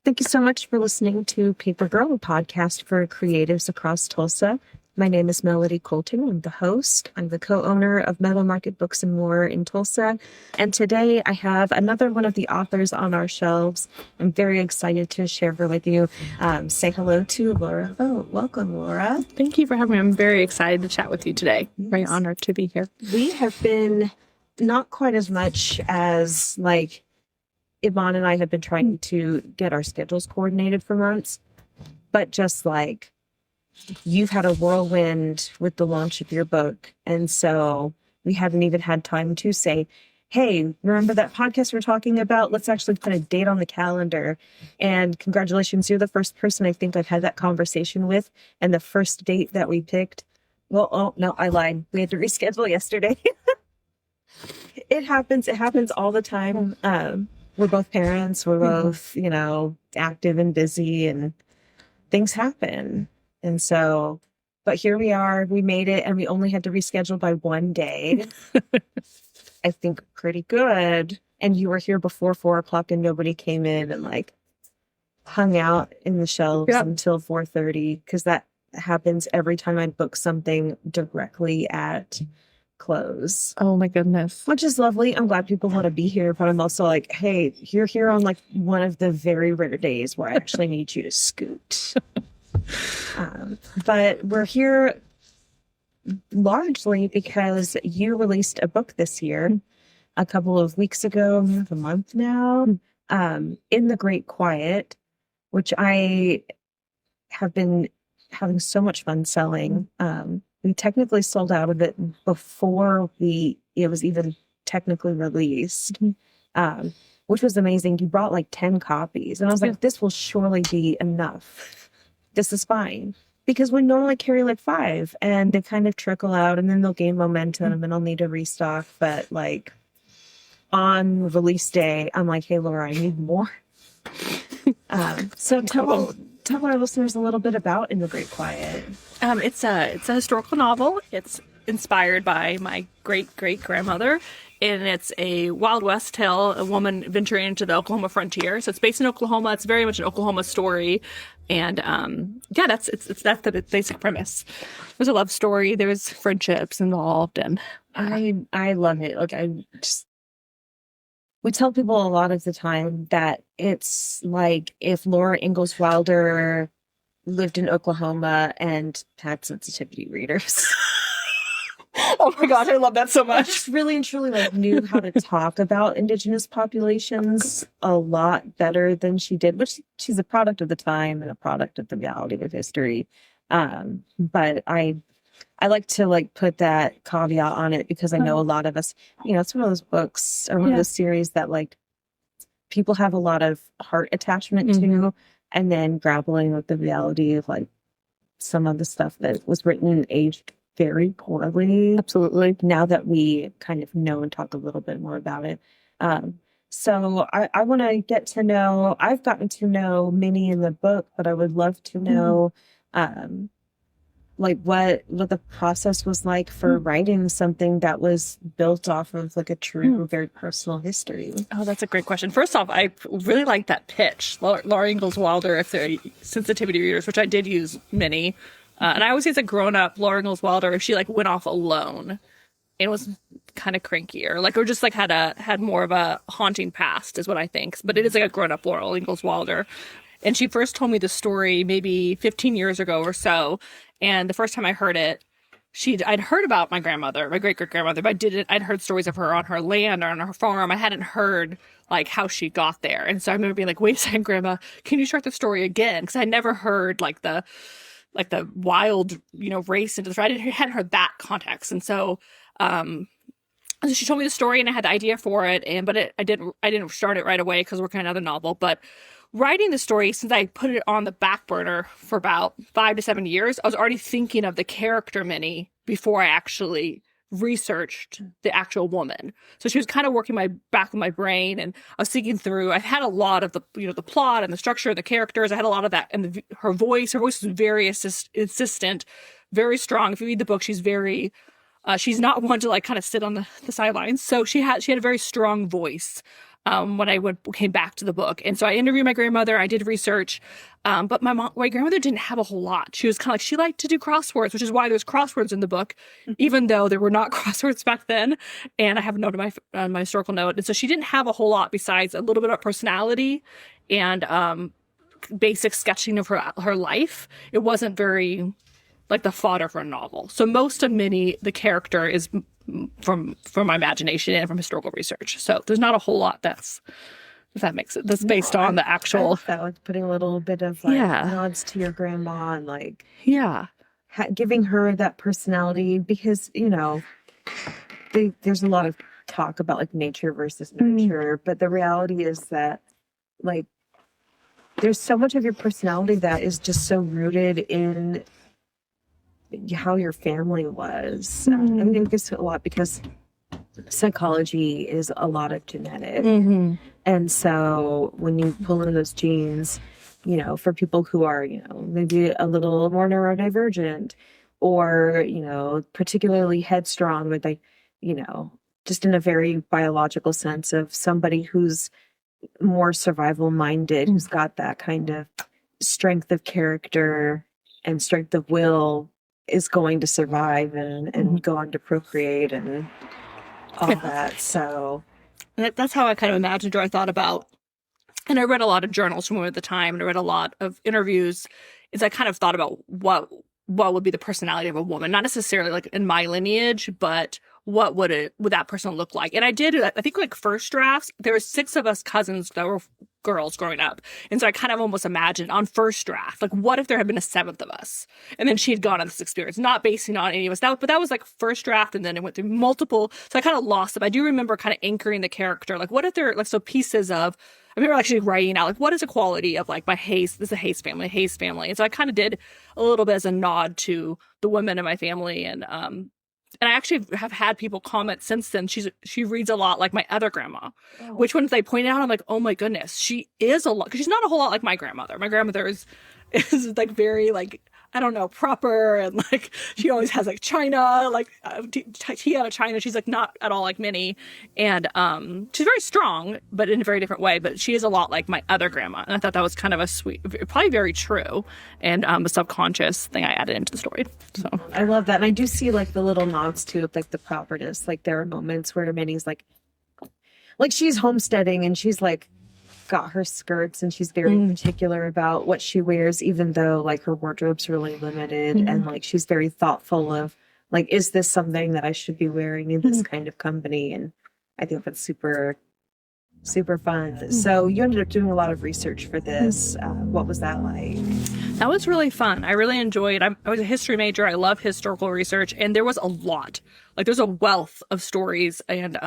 Thank you so much for listening to Paper Girl, a podcast for creatives across Tulsa. My name is Melody Colton. I'm the host. I'm the co-owner of Meadow Market Books and More in Tulsa. And today I have another one of the authors on our shelves. I'm very excited to share her with you. Say hello to Laura Vogt. Welcome, Laura. Thank you for having me. I'm very excited to chat with you today. Very honored to be here. We have been not quite as much as Yvonne and I have been trying to get our schedules coordinated for months, but just you've had a whirlwind with the launch of your book. And so we haven't even had time to say, hey, remember that podcast we're talking about? Let's actually put a date on the calendar. And congratulations, you're the first person I think I've had that conversation with. And the first date that we picked, oh, no, I lied. We had to reschedule yesterday. It happens. It happens all the time. We're both parents. We're both, active and busy, and things happen. And so, but here we are. We made it, and we only had to reschedule by one day. I think pretty good. And you were here before 4:00, and nobody came in and hung out in the shelves until 4:30, because that happens every time I book something directly at close. Oh my goodness. Which is lovely. I'm glad people want to be here, but I'm also hey, you're here on one of the very rare days where I actually need you to scoot. But we're here largely because you released a book this year, a couple of weeks ago, a month now, In the Great Quiet, which I have been having so much fun selling. We technically sold out of it before it was even technically released, which was amazing. You brought 10 copies, and I was like, this will surely be enough. This is fine. Because we normally carry 5, and they kind of trickle out, and then they'll gain momentum, and I'll need to restock. But on release day, I'm like, hey, Laura, I need more. So tell our listeners a little bit about In the Great Quiet. It's a historical novel. It's inspired by my great-great-grandmother, and it's a Wild West tale, a woman venturing into the Oklahoma frontier. So it's based in Oklahoma. It's very much an Oklahoma story. And that's the basic premise. There's a love story. There's friendships involved, and I love it. We tell people a lot of the time that it's like if Laura Ingalls Wilder lived in Oklahoma and had sensitivity readers. Oh my God, I love that so much. Just really and truly knew how to talk about Indigenous populations a lot better than she did, which she's a product of the time and a product of the reality of history. But I like to put that caveat on it because I know a lot of us, it's one of those books or one of those series that people have a lot of heart attachment to, and then grappling with the reality of some of the stuff that was written and aged very poorly. Absolutely. Now that we kind of know and talk a little bit more about it. So I want to get to know, I've gotten to know Minnie in the book, but I would love to know what the process was like for writing something that was built off of a true, very personal history. Oh, that's a great question. First off, I really like that pitch. Laura Ingalls Wilder, if they're sensitivity readers, which I did use many. And I always say as a grown-up, Laura Ingalls Wilder, if she went off alone and was kind of crankier, or just had more of a haunting past is what I think. But it is a grown-up Laura Ingalls Wilder. And she first told me the story maybe 15 years ago or so. And the first time I heard it, I'd heard about my grandmother, my great-great-grandmother, but I'd heard stories of her on her land or on her farm. I hadn't heard how she got there. And so I remember being wait a second, Grandma, can you start the story again? Because I never heard the wild, race into the I hadn't heard that context. And so she told me the story, and I had the idea for it, but I didn't start it right away because we're working on another novel. But writing the story, since I put it on the back burner for about 5 to 7 years, I was already thinking of the character Minnie before I actually researched the actual woman. So she was kind of working my back of my brain, and I was thinking through. I had a lot of the the plot and the structure of the characters. I had a lot of that, and her voice was very insistent, very strong. If you read the book, she's very she's not one to kind of sit on the sidelines. So she had a very strong voice. when I came back to the book. And so I interviewed my grandmother. I did research, but my grandmother didn't have a whole lot. She was kind of like, she liked to do crosswords, which is why there's crosswords in the book, even though there were not crosswords back then. And I have a note on my historical note. And so she didn't have a whole lot besides a little bit of personality and basic sketching of her life. It wasn't very like the fodder for a novel. So most of Minnie, the character, is from my imagination and from historical research. So there's not a whole lot that's based on the actual. I love that, like putting a little bit of like nods to your grandma and like giving her that personality, because there's a lot of talk about like nature versus nurture, but the reality is that like there's so much of your personality that is just so rooted in how your family was. I think it's a lot because psychology is a lot of genetic. And so when you pull in those genes, for people who are, maybe a little more neurodivergent or, particularly headstrong with like, just in a very biological sense of somebody who's more survival minded, who's got that kind of strength of character and strength of will, is going to survive and go on to procreate and all that. So that's how I kind of imagined her. I thought about, and I read a lot of journals from women at the time, and I read a lot of interviews. I kind of thought about what would be the personality of a woman, not necessarily like in my lineage, but what would that person look like? And I did, I think, like first drafts. There were 6 of us cousins that were girls growing up. And so I kind of almost imagined on first draft, like what if there had been a 7th of us? And then she had gone on this experience, not basing on any of us. But that was like first draft, and then it went through multiple. So I kind of lost them. I do remember kind of anchoring the character. Like what if there like, so pieces of, I remember actually writing out like what is a quality of like my Hayes, this is a Hayes family. And so I kind of did a little bit as a nod to the women in my family. And I actually have had people comment since then. She reads a lot like my other grandma, which when they point out, I'm like, oh my goodness, she is a lot, because she's not a whole lot like my grandmother. My grandmother is like very like, I don't know, proper, and like she always has like china, like tea out of china. She's like not at all like Minnie, and she's very strong, but in a very different way. But she is a lot like my other grandma, and I thought that was kind of a sweet, probably very true, and a subconscious thing I added into the story. So I love that, and I do see like the little nods to like the properness. Like there are moments where Minnie's like she's homesteading and she's like got her skirts and she's very particular about what she wears, even though like her wardrobe's really limited, and like she's very thoughtful of like, is this something that I should be wearing in this kind of company? And I think that's super fun. So you ended up doing a lot of research for this. What was that like? That was really fun. I really enjoyed it. I was a history major. I love historical research, and there was a lot. Like there's a wealth of stories and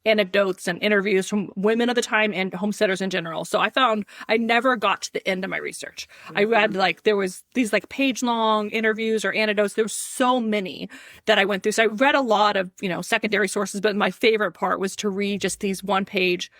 anecdotes and interviews from women of the time and homesteaders in general. So I found I never got to the end of my research. I read like there was these like page long interviews or anecdotes. There were so many that I went through. So I read a lot of, secondary sources, but my favorite part was to read just these 1-page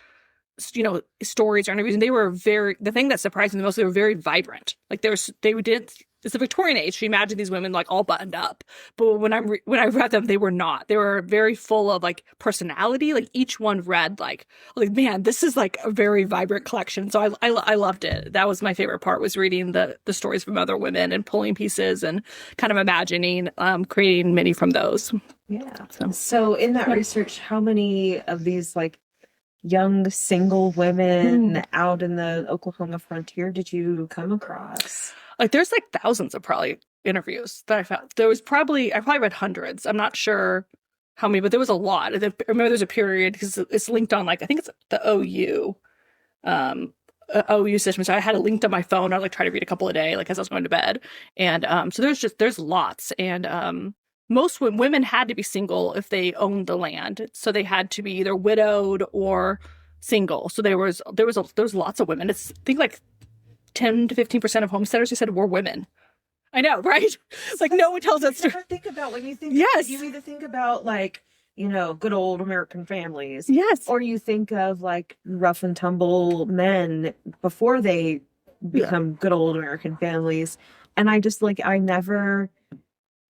stories or interviews. And they were the thing that surprised me the most, they were very vibrant. Like it's the Victorian age. So you imagine these women like all buttoned up, but when I read them, they were not. They were very full of like personality. Like each one read like man, this is like a very vibrant collection. So I loved it. That was my favorite part, was reading the stories from other women and pulling pieces and kind of imagining creating many from those. Yeah. So in that research, how many of these like young single women out in the Oklahoma frontier did you come across? Like there's like thousands of probably interviews that I found. I probably read hundreds. I'm not sure how many, but there was a lot. I remember there's a period, because it's linked on like, I think it's the OU system. So I had it linked on my phone. I like try to read a couple a day, like as I was going to bed. And so there's lots. And most women had to be single if they owned the land. So they had to be either widowed or single. So there was lots of women. I think like 10 to 15% of homesteaders, you said, were women. I know, right? Like no one tells us. You never think about when you think. Yes. You either think about like, good old American families. Yes. Or you think of like rough and tumble men before they become good old American families. And I just like, I never,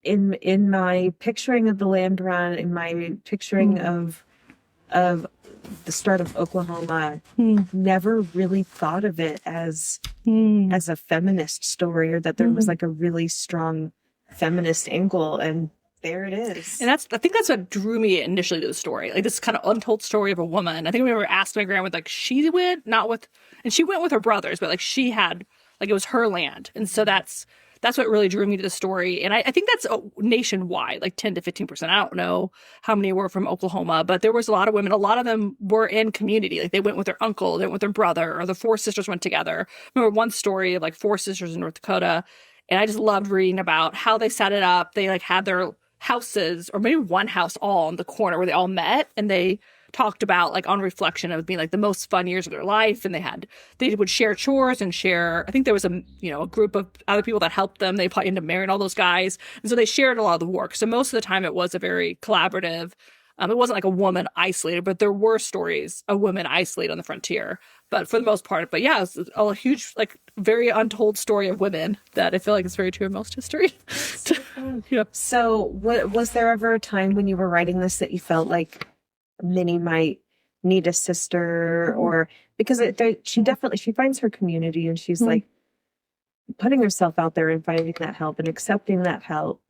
in my picturing of the land run, in my picturing of the start of Oklahoma, never really thought of it as a feminist story, or that there was like a really strong feminist angle, and there it is. And I think that's what drew me initially to the story. Like this kind of untold story of a woman. I think we were asked my grandma, like she went, and she went with her brothers, but like she had, like it was her land. And so that's what really drew me to the story. And I think that's nationwide, like 10 to 15%. I don't know how many were from Oklahoma, but there was a lot of women. A lot of them were in community. Like they went with their uncle, they went with their brother, or the four sisters went together. I remember one story of like four sisters in North Dakota. And I just loved reading about how they set it up. They like had their houses, or maybe one house all in the corner where they all met, and they talked about like on reflection of being like the most fun years of their life. And they would share chores and share, I think there was a group of other people that helped them. They probably ended up marrying all those guys. And so they shared a lot of the work. So most of the time it was a very collaborative, it wasn't like a woman isolated, but there were stories of women isolated on the frontier. But for the most part, but yeah, it's a huge, like very untold story of women that I feel like is very true in most history. Yeah. So was there ever a time when you were writing this that you felt like Minnie might need a sister, or because she finds her community, and she's like putting herself out there and finding that help and accepting that help.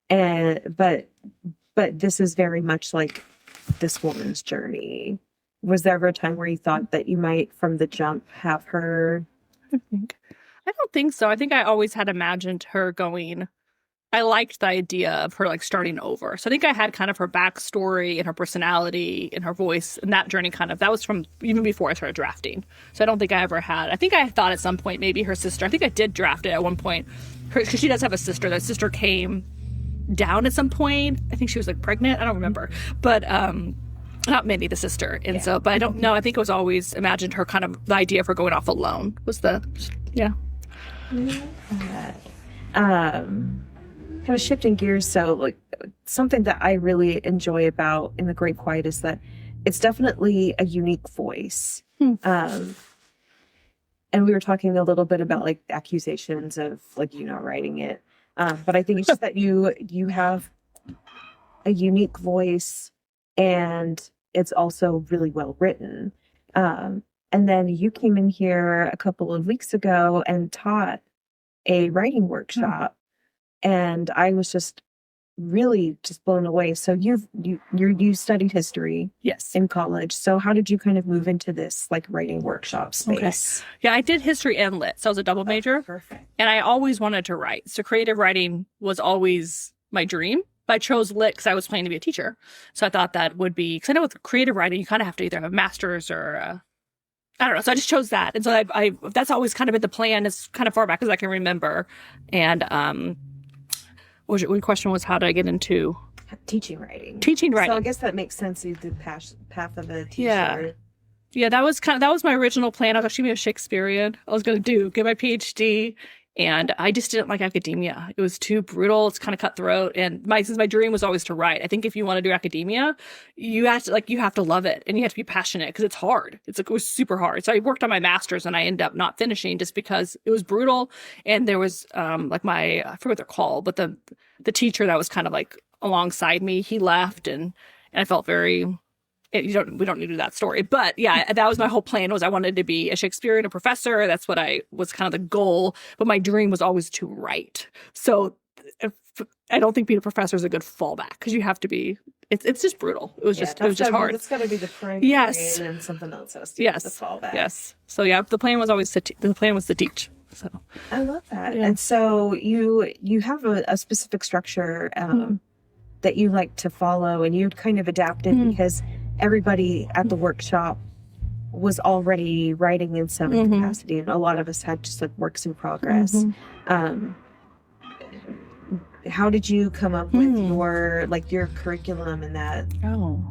And but this is very much like this woman's journey. Was there ever a time where you thought that you might from the jump have her? I don't think so. I think I always had imagined her going. I liked the idea of her like starting over. So I think I had kind of her backstory and her personality and her voice, and that journey that was from even before I started drafting. So I don't think I ever had. I think I thought at some point maybe her sister. I think I did draft it at one point because she does have a sister. That sister came down at some point. I think she was like pregnant. I don't remember, but not Minnie, the sister. And so, but I don't know. I think it was always imagined her kind of the idea of her going off alone was Kind of shifting gears. So like something that I really enjoy about In the Great Quiet is that it's definitely a unique voice. And we were talking a little bit about like accusations of like you not writing it. But I think it's just that you have a unique voice, and it's also really well written. And then you came in here a couple of weeks ago and taught a writing workshop. And I was just really just blown away. So you studied history, yes, in college. So how did you kind of move into this like writing workshop space? Okay. Yeah, I did history and lit, so I was a double major. Perfect. And I always wanted to write. So creative writing was always my dream. But I chose lit because I was planning to be a teacher. So I thought that would be, because I know with creative writing you kind of have to either have a master's or I don't know. So I just chose that, and so I that's always kind of been the plan, as kind of far back as I can remember. And one question was, how did I get into teaching writing? So I guess that makes sense. You did the path of a teacher. Yeah. That was my original plan. I was actually going to be a Shakespearean. I was going to get my PhD, and I just didn't like academia. It was too brutal. It's kind of cutthroat. And my dream was always to write. I think if you want to do academia, you have to love it, and you have to be passionate because it's hard. It was super hard. So I worked on my master's, and I ended up not finishing just because it was brutal. And there was I forget what they're called, but the teacher that was kind of like alongside me, he left, and I felt very. We don't need to do that story, but yeah, that was my whole plan. Was I wanted to be a Shakespearean, a professor. That's what I was kind of the goal. But my dream was always to write. So I don't think being a professor is a good fallback because you have to be. It's just brutal. It was just hard. It's got to be the primary. Yes, and something else has to be the fallback. Yes. So yeah, the plan was always to teach. So I love that. Yeah. And so you have a specific structure that you like to follow, and you kind of adapted because everybody at the workshop was already writing in some capacity, and a lot of us had just like works in progress. How did you come up with your curriculum and that? Oh,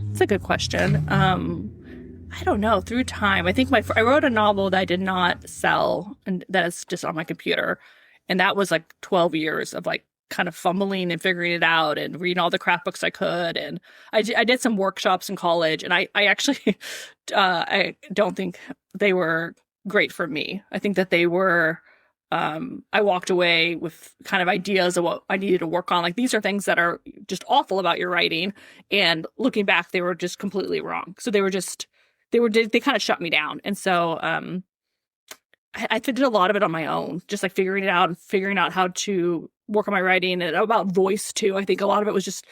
that's a good question. I don't know. Through time, I think I wrote a novel that I did not sell, and that is just on my computer, and that was like 12 years of like kind of fumbling and figuring it out and reading all the crap books I could. And I did some workshops in college, and I actually, I don't think they were great for me. I think that they were I walked away with kind of ideas of what I needed to work on. Like, these are things that are just awful about your writing. And looking back, they were just completely wrong. So they kind of shut me down. And so, I did a lot of it on my own, just like figuring it out and figuring out how to work on my writing, and about voice too. I think a lot of it was just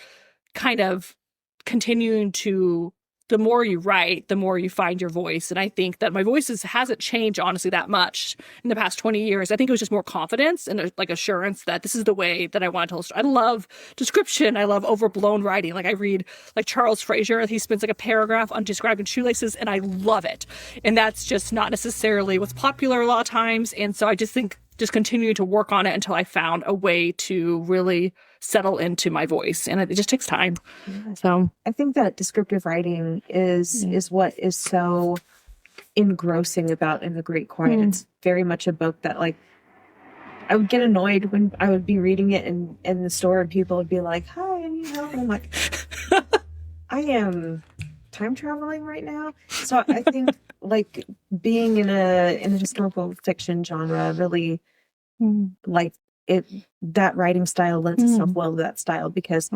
kind of continuing to, the more you write, the more you find your voice. And I think that my voice hasn't changed, honestly, that much in the past 20 years. I think it was just more confidence and like assurance that this is the way that I want to tell a story. I love description. I love overblown writing. Like, I read like Charles Fraser. He spends like a paragraph on describing shoelaces, and I love it. And that's just not necessarily what's popular a lot of times. And so I just think just continuing to work on it until I found a way to really settle into my voice, and it just takes time. So I think that descriptive writing is what is so engrossing about In the Great Quiet. It's very much a book that, like, I would get annoyed when I would be reading it in the store and people would be like, "Hi, I need help," and I'm like, I am time traveling right now. So I think like being in a historical fiction genre really like it, that writing style lends itself well to that style, because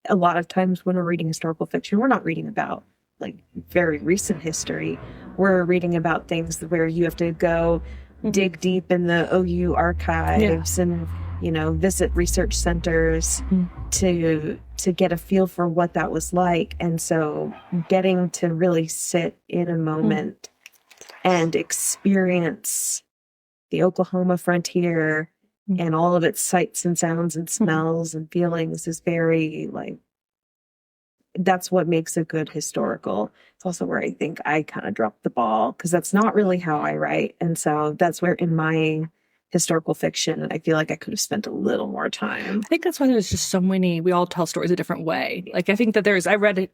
a lot of times when we're reading historical fiction, we're not reading about like very recent history. We're reading about things where you have to go dig deep in the OU archives and, you know, visit research centers to get a feel for what that was like. And so getting to really sit in a moment and experience the Oklahoma frontier and all of its sights and sounds and smells and feelings is very, like, that's what makes a good historical. It's also where I think I kind of dropped the ball, because that's not really how I write. And so that's where in my historical fiction, I feel like I could have spent a little more time. I think that's why there's just so many, we all tell stories a different way. Like, I think that I read it,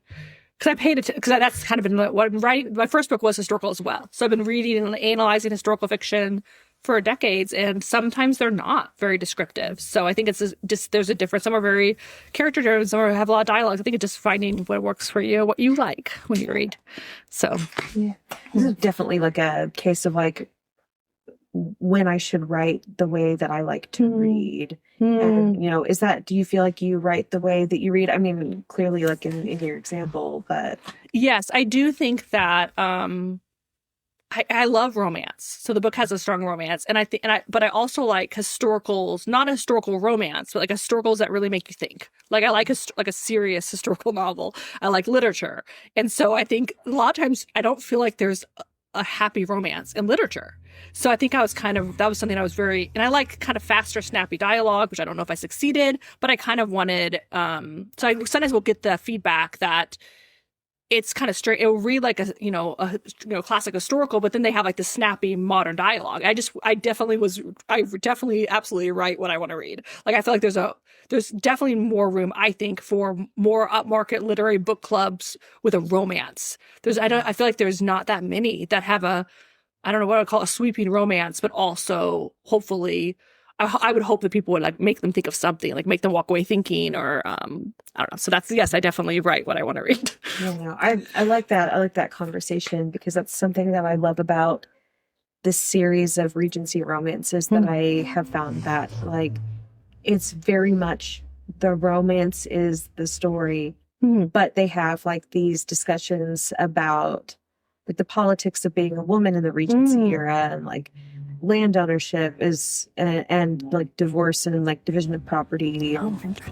because I paid it, because that's kind of been what I'm writing. My first book was historical as well. So I've been reading and analyzing historical fiction for decades, and sometimes they're not very descriptive. So I think it's just, there's a difference. Some are very character driven, some have a lot of dialogue. I think it's just finding what works for you, what you like when you read. So yeah, this is definitely like a case of like when I should write the way that I like to read. And, you know, do you feel like you write the way that you read? I mean, clearly like in your example, but yes, I do think that, I love romance. So the book has a strong romance, and but I also like historicals, not historical romance, but like historicals that really make you think. Like, I like a serious historical novel. I like literature. And so I think a lot of times I don't feel like there's a happy romance in literature. So I think that was something I was very, and I like kind of faster, snappy dialogue, which I don't know if I succeeded, but I kind of wanted, so I sometimes will get the feedback that it's kind of straight. It will read like a classic historical, but then they have like the snappy modern dialogue. I definitely absolutely write what I want to read. Like, I feel like there's definitely more room, I think, for more upmarket literary book clubs with a romance. I feel like there's not that many that have I don't know what I would call a sweeping romance, but also hopefully, I would hope that people would like make them think of something, like make them walk away thinking, or I don't know. So yes, I definitely write what I want to read. Yeah, no, I like that. I like that conversation, because that's something that I love about this series of Regency romances that I have found, that like it's very much the romance is the story, but they have like these discussions about like the politics of being a woman in the Regency era, and like land ownership is and like divorce and like division of property.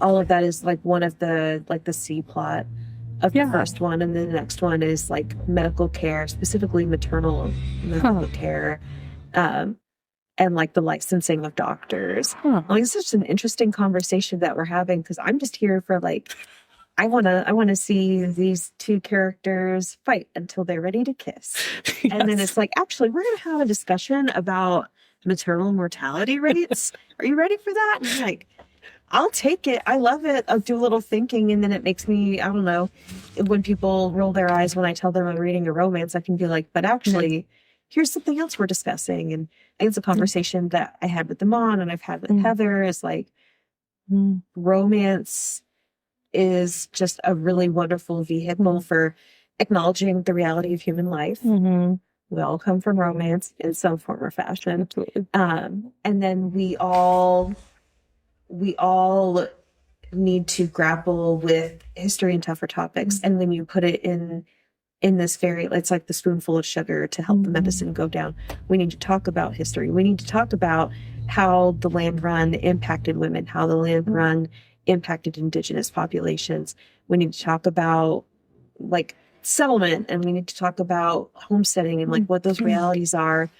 All of that is like one of the like the C plot of the first one, and then the next one is like medical care, specifically maternal medical care, and like the licensing of doctors. Like, it's such an interesting conversation that we're having, because I'm just here for like, I want to see these two characters fight until they're ready to kiss. Yes. And then it's like, actually, we're going to have a discussion about maternal mortality rates. Are you ready for that? And I'm like, I'll take it. I love it. I'll do a little thinking, and then it makes me, I don't know, when people roll their eyes when I tell them I'm reading a romance, I can be like, but actually, here's something else we're discussing. And I think it's a conversation that I had with Damon and I've had with Heather, is like, romance is just a really wonderful vehicle for acknowledging the reality of human life, We all come from romance in some form or fashion. Absolutely. And then we all need to grapple with history and tougher topics. And when you put it in this very, it's like the spoonful of sugar to help the medicine go down. We need to talk about history. We need to talk about how the land run impacted women, how the land run impacted indigenous populations. We need to talk about like settlement, and we need to talk about homesteading and like what those realities are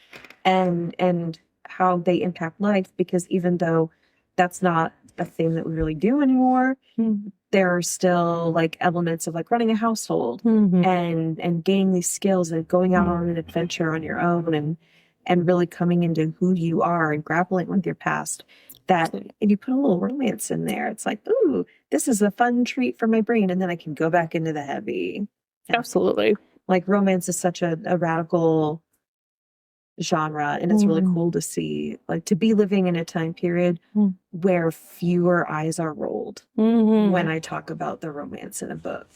and how they impact life, because even though that's not a thing that we really do anymore, there are still like elements of like running a household and gaining these skills and going out on an adventure on your own and really coming into who you are and grappling with your past. That, and you put a little romance in there. It's like, ooh, this is a fun treat for my brain, and then I can go back into the heavy. Absolutely. Like romance is such a radical genre, and it's really cool to see, like, to be living in a time period where fewer eyes are rolled when I talk about the romance in a book.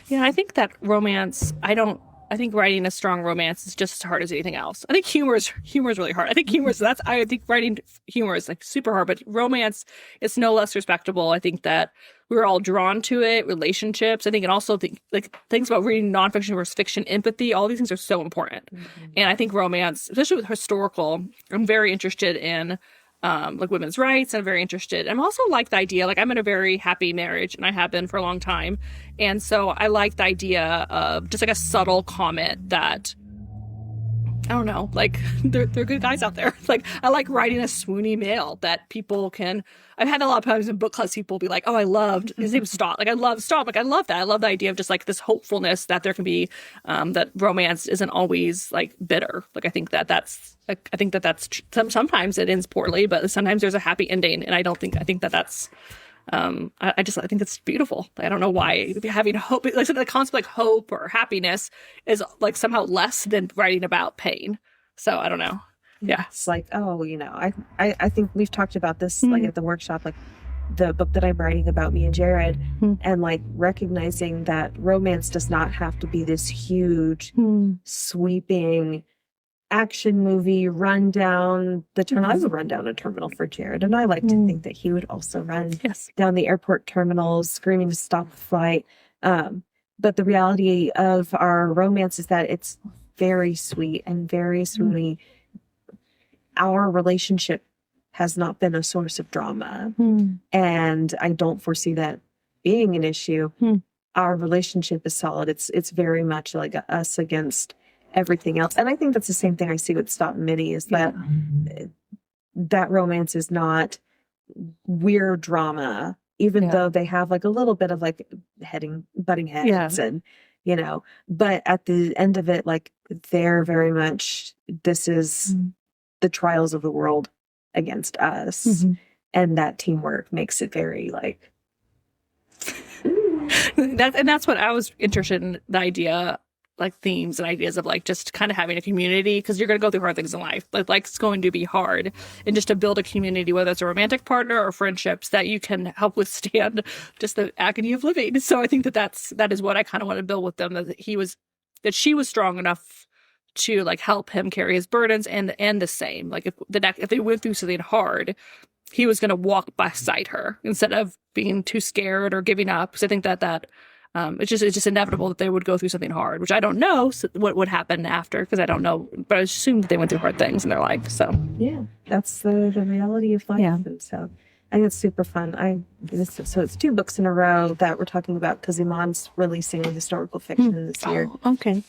Yeah, I think that romance, I think writing a strong romance is just as hard as anything else. I think humor is really hard. I think writing humor is like super hard, but romance is no less respectable. I think that we're all drawn to it, relationships. I think, and also like things about reading nonfiction versus fiction, empathy, all these things are so important. And I think romance, especially with historical, I'm very interested in like women's rights. I'm very interested. I'm also like the idea, like I'm in a very happy marriage and I have been for a long time. And so I like the idea of just like a subtle comment that, I don't know, like they're good guys out there. Like I like writing a swoony mail that people can, I've had a lot of times in book clubs, people be like, oh, I loved, his name's Stott. Like I love Stott. Like I love that. I love the idea of just like this hopefulness that there can be, that romance isn't always like bitter. Like I think that's sometimes it ends poorly, but sometimes there's a happy ending. And I think that's, I think it's beautiful. I don't know why having hope, like the concept like hope or happiness is like somehow less than writing about pain. So I don't know. Yeah. It's like, oh, I think we've talked about this like at the workshop, like the book that I'm writing about me and Jared, and like recognizing that romance does not have to be this huge, sweeping action movie run down the terminal. I would run down a terminal for Jared, and I like to think that he would also run down the airport terminals screaming to stop the flight. But the reality of our romance is that it's very sweet and very sweet. Our relationship has not been a source of drama, and I don't foresee that being an issue. Our relationship is solid. It's very much like us against everything else. And I think that's the same thing I see with Stott and Minnie, is that that romance is not weird drama, even though they have like a little bit of like butting heads and, but at the end of it, like they're very much, this is the trials of the world against us. And that teamwork makes it very like, that's what I was interested in, the idea, like themes and ideas of like just kind of having a community, because you're going to go through hard things in life. Like it's going to be hard, and just to build a community, whether it's a romantic partner or friendships, that you can help withstand just the agony of living. So I think that is what I kind of want to build with them, that she was strong enough to like help him carry his burdens, and the same, like if they went through something hard, he was going to walk beside her instead of being too scared or giving up. Because I think that it's just inevitable that they would go through something hard, which I don't know what would happen after, because I don't know, but I assume that they went through hard things in their life. So yeah, that's the reality of life. Yeah. And so I think it's super fun. So it's 2 books in a row that we're talking about, because Iman's releasing historical fiction this year. Oh, okay.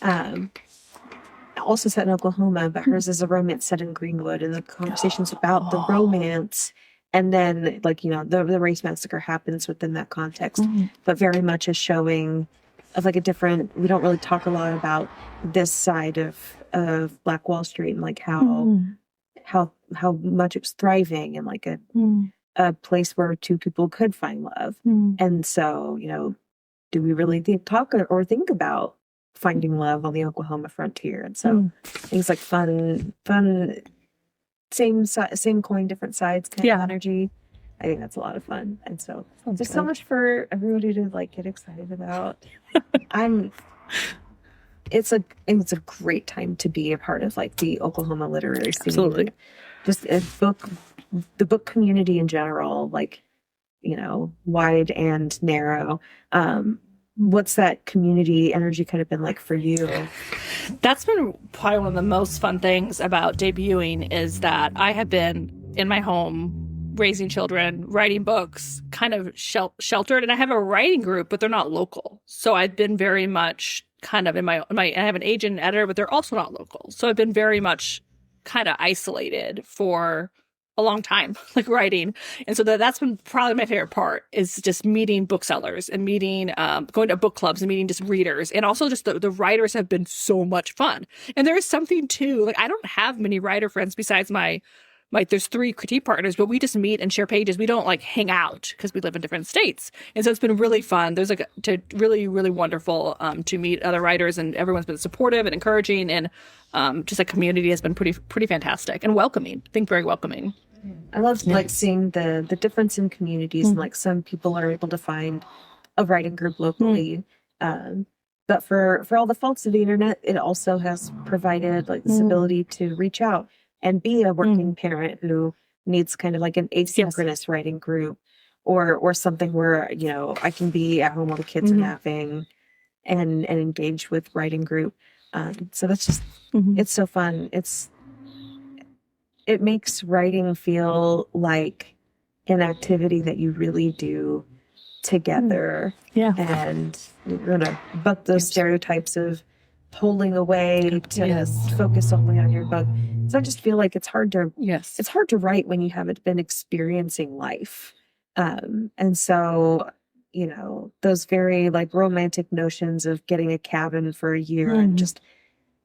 Also set in Oklahoma, but hers is a romance set in Greenwood, and the conversation's about the romance. And then, like, the race massacre happens within that context, but very much a showing of like a different, we don't really talk a lot about this side of Black Wall Street, and like how much it's thriving, and like a place where 2 people could find love. And so, do we really talk or think about finding love on the Oklahoma frontier? And so things like fun, same coin, different sides kind of energy. I think that's a lot of fun. And so there's so much for everybody to like get excited about. I'm it's a great time to be a part of like the Oklahoma literary scene. Absolutely. Just the book community in general, like, wide and narrow. What's that community energy kind of been like for you? That's been probably one of the most fun things about debuting is that I have been in my home raising children, writing books, kind of sheltered, and I have a writing group, but they're not local. So I've been very much kind of in my I have an agent and editor, but they're also not local. So I've been very much kind of isolated for a long time, like writing. And so that's been probably my favorite part is just meeting booksellers and meeting, going to book clubs and meeting just readers. And also just the writers have been so much fun. And there is something too, like I don't have many writer friends besides my there's 3 critique partners, but we just meet and share pages. We don't like hang out because we live in different states. And so it's been really fun. There's like really, really wonderful to meet other writers, and everyone's been supportive and encouraging, and just a community has been pretty fantastic and welcoming. I think very welcoming. I love like seeing the difference in communities, and like some people are able to find a writing group locally. But for all the faults of the internet, it also has provided like this ability to reach out and be a working parent who needs kind of like an asynchronous writing group or something where, I can be at home while the kids are napping and engage with writing group. So that's just, it's so fun. It makes writing feel like an activity that you really do together. Yeah. And you're going to buck those stereotypes of pulling away to focus only on your book. So I just feel like it's hard to write when you haven't been experiencing life. And so, those very like romantic notions of getting a cabin for a year and just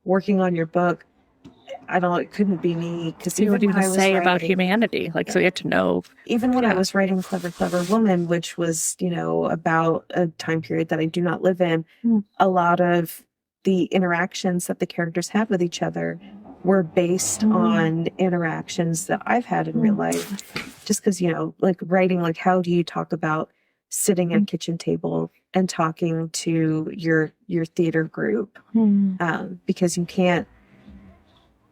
working on your book, it couldn't be me. Because what do you say about humanity? Like, so you have to know. Even when I was writing Clever, Clever Woman, which was, about a time period that I do not live in, a lot of the interactions that the characters had with each other were based on interactions that I've had in real life. Just because, like writing, like how do you talk about sitting at a kitchen table and talking to your theater group? Because you can't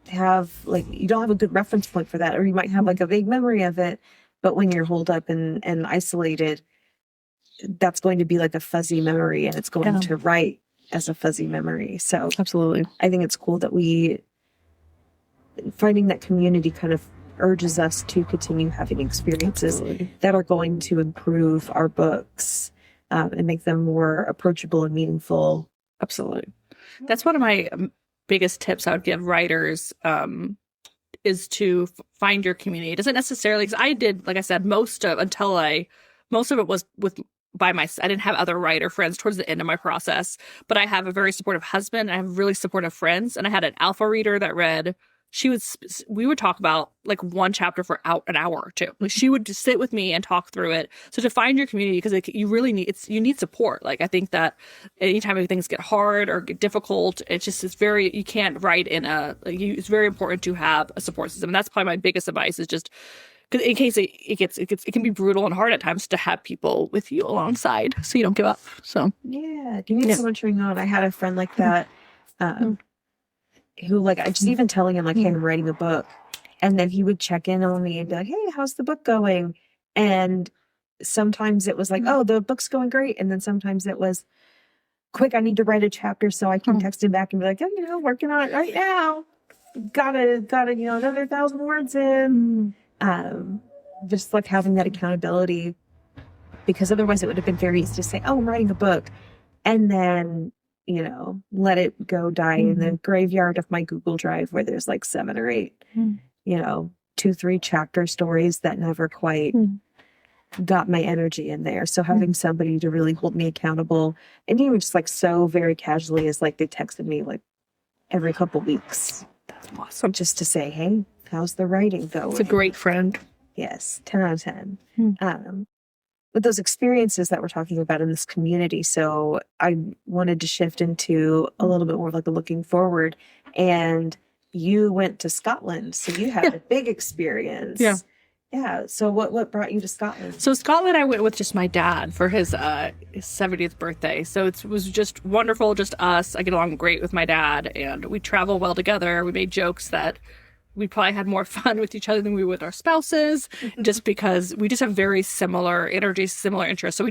have you don't have a good reference point for that, or you might have like a vague memory of it, but when you're holed up and isolated, that's going to be like a fuzzy memory, and it's going to write as a fuzzy memory. So absolutely, I think it's cool that finding that community kind of urges us to continue having experiences that are going to improve our books and make them more approachable and meaningful. Absolutely. That's one of my biggest tips I would give writers is to find your community. It doesn't necessarily, because I did, like I said, most of it was by myself. I didn't have other writer friends towards the end of my process, but I have a very supportive husband. I have really supportive friends, and I had an alpha reader that read. We would talk about like one chapter for an hour or two. Like she would just sit with me and talk through it. So to find your community, because you really need support. Like I think that anytime things get hard or get difficult, you can't write it's very important to have a support system. And that's probably my biggest advice is just because in case it can be brutal and hard at times to have people with you alongside so you don't give up. So yeah, you need someone cheering on. I had a friend like that. Who like I just even telling him like, hey, I'm writing a book, and then he would check in on me and be like, hey, how's the book going? And sometimes it was like, oh, the book's going great, and then sometimes it was, quick, I need to write a chapter so I can text him back and be like, oh, working on it right now, gotta another 1,000 words in. Just like having that accountability, because otherwise it would have been very easy to say, oh, I'm writing a book, and then let it go die in the graveyard of my Google Drive where there's like 7 or 8, 2-3 chapter stories that never quite got my energy in there. So having somebody to really hold me accountable, and even just like so very casually is like they texted me like every couple weeks. That's awesome. Just to say, hey, how's the writing going? It's a great friend. Yes, 10 out of 10. With those experiences that we're talking about in this community. So I wanted to shift into a little bit more of like a looking forward. And you went to Scotland, so you had a big experience. Yeah. Yeah. So what brought you to Scotland? So Scotland, I went with just my dad for his 70th birthday. So it was just wonderful, just us. I get along great with my dad, and we travel well together. We made jokes that we probably had more fun with each other than we would with our spouses, just because we just have very similar energies, similar interests. So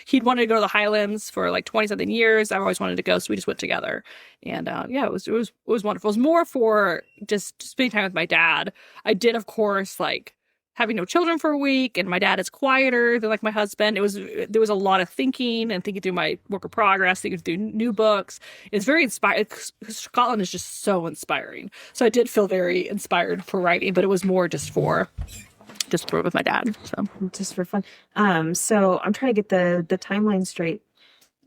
he'd wanted to go to the Highlands for like 20 something years. I've always wanted to go. So we just went together, and yeah, it was wonderful. It was more for just spending time with my dad. I did, of course, like having no children for a week, and my dad is quieter than like my husband. There was a lot of thinking and thinking through my work of progress, thinking through new books. It's very inspiring. Scotland is just so inspiring. So I did feel very inspired for writing, but it was more just for with my dad. So Just for fun. So I'm trying to get the timeline straight.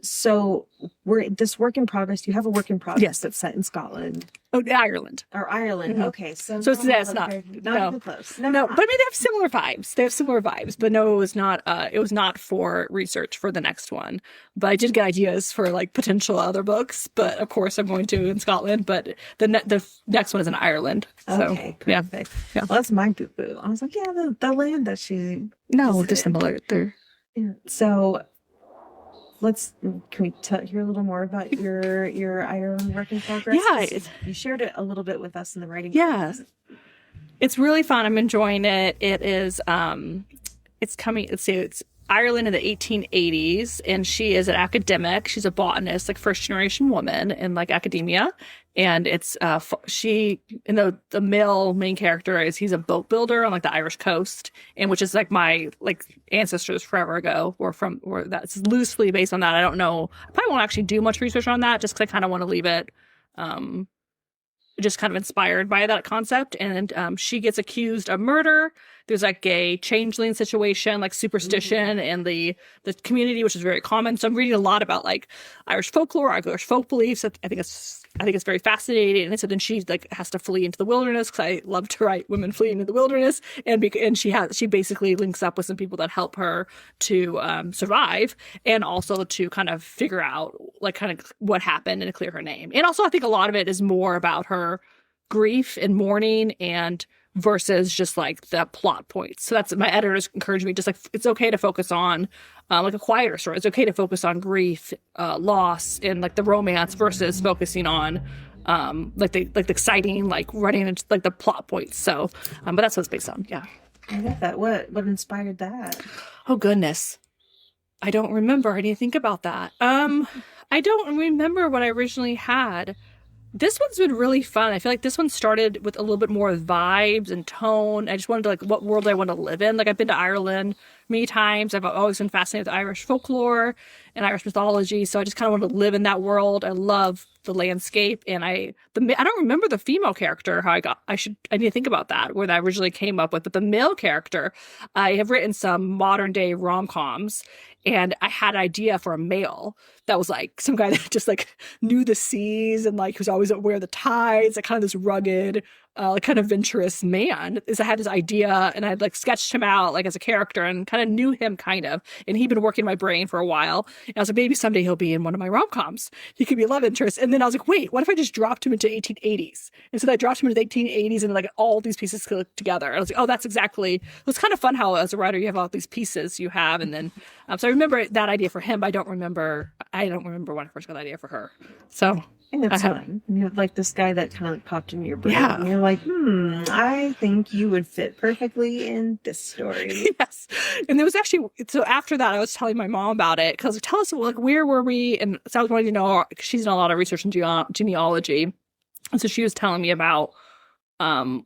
So this work in progress, you have a work in progress Yes. that's set in Scotland Ireland. or Ireland. Mhm. Okay. So So it's not no. even close. No, but I mean, they have similar vibes. But no, it was not. It was not for research for the next one. But I did get ideas for like potential other books. But of course, I'm going to in Scotland. But the next one is in Ireland. So, Okay. yeah. Perfect. Yeah. Well, that's my boo boo. I was like, yeah, the land that she. No, visited. just similar. They're Yeah. So can we hear a little more about your Ireland work in progress? Yeah, 'Cause you shared it a little bit with us in the writing. Yeah. process. It's really fun. I'm enjoying it. It is it's coming, let's see, it's Ireland in the 1880s, and she is an academic. She's a botanist, like first generation woman in like academia. And it's she, and the male main character he's a boat builder on like the Irish coast, and which is like my like ancestors forever ago or that's loosely based on that. I don't know. I probably won't actually do much research on that, just because I kind of want to leave it just kind of inspired by that concept. And she gets accused of murder. There's like a changeling situation, like superstition in the community, which is very common. So I'm reading a lot about like Irish folklore, Irish folk beliefs. I think it's very fascinating. And so then she like has to flee into the wilderness, because I love to write women fleeing into the wilderness. And she basically links up with some people that help her to survive, and also to kind of figure out like kind of what happened and to clear her name. And also I think a lot of it is more about her grief and mourning and versus just like the plot points. So that's my editors encourage me, just like it's okay to focus on like a quieter story. It's okay to focus on grief, loss, and like the romance versus focusing on like the exciting, like running into like the plot points. So but that's what it's based on. Yeah. I get that. What inspired that? Oh goodness, I don't remember. I need to think about that. I don't remember what I originally had. This one's been really fun. I feel like this one started with a little bit more vibes and tone. I just wanted to like what world I want to live in. Like I've been to Ireland many times. I've always been fascinated with Irish folklore and Irish mythology. So I just kind of wanted to live in that world. I love the landscape, and I don't remember the female character. I need to think about that, where that originally came up with. But the male character, I have written some modern day rom-coms, and I had an idea for a male that was like some guy that just like knew the seas and like was always aware of the tides, like kind of this rugged, like kind of adventurous man. I had this idea, and I had like sketched him out like as a character and kind of knew him kind of, and he'd been working my brain for a while. And I was like, maybe someday he'll be in one of my rom-coms. He could be a love interest. And then I was like, wait, what if I just dropped him into 1880s? And so I dropped him into the 1880s, and like all these pieces clicked together. And I was like, oh, that's exactly. It was kind of fun how as a writer you have all these pieces you have, and then so I remember that idea for him. But I don't remember when I first got the idea for her. So. And it's fun. You have like this guy that kind of like popped into your brain. Yeah. And you're like, I think you would fit perfectly in this story. Yes. And there was actually, so after that, I was telling my mom about it, because tell us, like, where were we? And so I was wanting to know, she's done a lot of research in genealogy. And so she was telling me about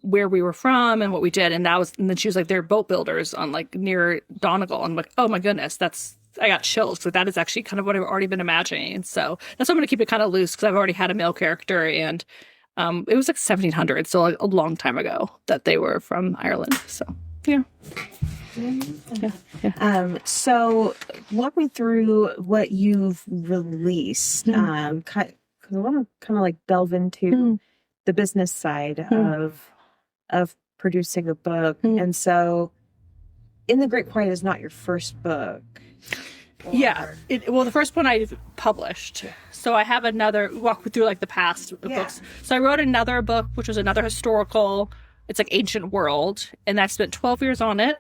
where we were from and what we did. And then she was like, they're boat builders on like near Donegal. And I'm like, oh my goodness, I got chills. So that is actually kind of what I've already been imagining. And so that's why I'm going to keep it kind of loose, because I've already had a male character, and it was like 1700, so like a long time ago that they were from Ireland. So yeah. So walk me through what you've released. Because I want to kind of like delve into the business side of producing a book. And so In the Great Quiet is not your first book. Yeah. The first one I published. So I have another, walk through like the past books. So I wrote another book, which was another historical. It's like ancient world. And I spent 12 years on it.